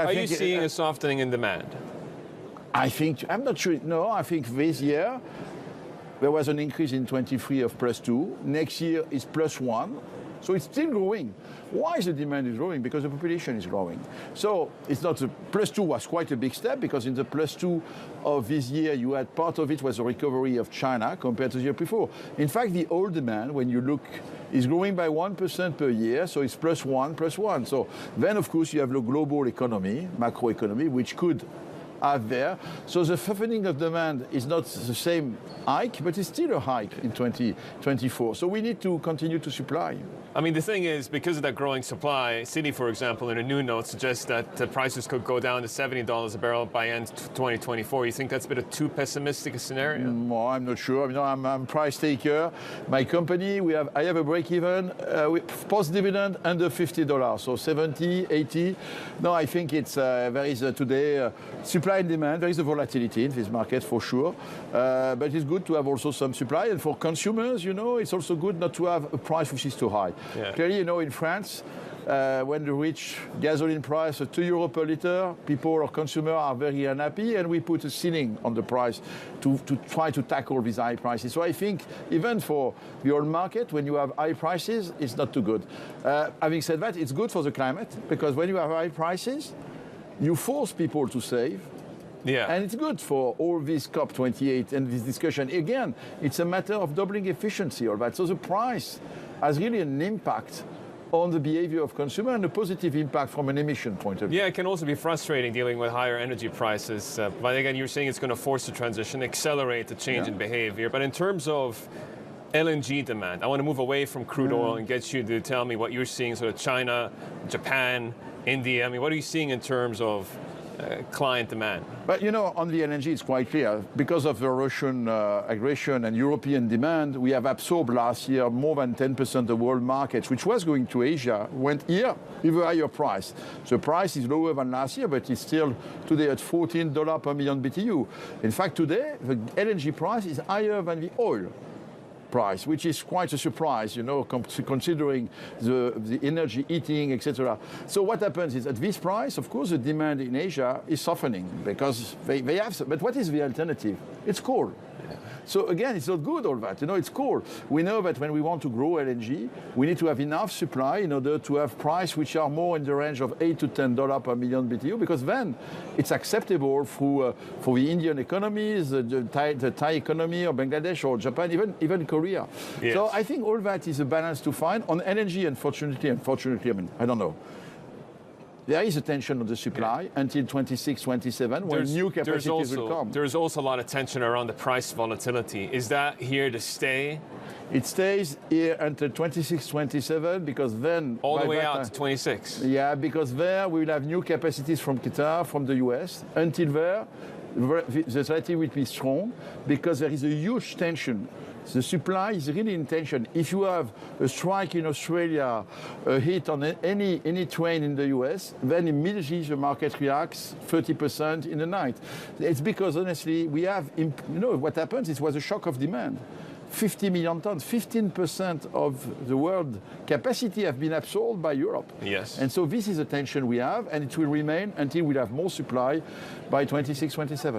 Are you seeing a softening in demand? I'm not sure. No, I think this year there was an increase in 23 of +2. Next year is +1. So it's still growing. Why is the demand is growing? Because the population is growing. So it's not +2 was quite a big step because in the +2 of this year, you had part of it was a recovery of China compared to the year before. In fact, the oil demand, when you look, is growing by 1% per year. So it's +1. So then, of course, you have the global economy, macroeconomy, which could have there. So the softening of demand is not the same hike, but it's still a hike in 2024. So we need to continue to supply. I mean, the thing is, because of that growing supply, Citi, for example, in a new note suggests that the prices could go down to $70 a barrel by end 2024. You think that's a bit of too pessimistic a scenario? Well, I'm not sure. I mean, I'm price taker. My company, I have a break even post dividend under $50, so 70, 80. No, I think there is today supply and demand. There is a volatility in this market for sure, but it's good to have also some supply. And for consumers, it's also good not to have a price which is too high. Yeah. Clearly, in France, when they reach gasoline price of €2 per liter, people or consumers are very unhappy, and we put a ceiling on the price to try to tackle these high prices. So I think even for the oil market, when you have high prices, it's not too good. Having said that, it's good for the climate, because when you have high prices, you force people to save. Yeah. And it's good for all this COP28 and this discussion. Again, it's a matter of doubling efficiency, all that. So the price has really an impact on the behavior of consumer and a positive impact from an emission point of view. Yeah, it can also be frustrating dealing with higher energy prices. But again, you're saying it's going to force the transition, accelerate the change in behavior. But in terms of LNG demand, I want to move away from crude oil and get you to tell me what you're seeing, sort of China, Japan, India. I mean, what are you seeing in terms of client demand? But on the LNG, it's quite clear. Because of the Russian aggression and European demand, we have absorbed last year more than 10% of the world market, which was going to Asia, went here with a higher price. The price is lower than last year, but it's still today at $14 per million BTU. In fact, today, the LNG price is higher than the oil price, which is quite a surprise, considering the energy eating, etc. So what happens is at this price, of course, the demand in Asia is softening because they have. But what is the alternative? It's coal. So again, it's not good, all that. It's coal. We know that when we want to grow LNG, we need to have enough supply in order to have price which are more in the range of $8 to $10 per million BTU, because then it's acceptable for the Indian economies, the Thai economy, or Bangladesh, or Japan, even Korea. Yes. So I think all that is a balance to find. On LNG, unfortunately, I mean, I don't know. There is a tension on the supply until 26, 27, when new capacities will come. There's also a lot of tension around the price volatility. Is that here to stay? It stays here until 26, 27, because then... All the way out to 26? Yeah, because there we will have new capacities from Qatar, from the US. Until there, the society will be strong, because there is a huge tension. The supply is really in tension. If you have a strike in Australia, a hit on any train in the US, then immediately the market reacts 30% in the night. It's because, honestly, we have, what happens, it was a shock of demand. 50 million tons, 15% of the world capacity have been absorbed by Europe. Yes. And so this is a tension we have, and it will remain until we have more supply by 26, 27.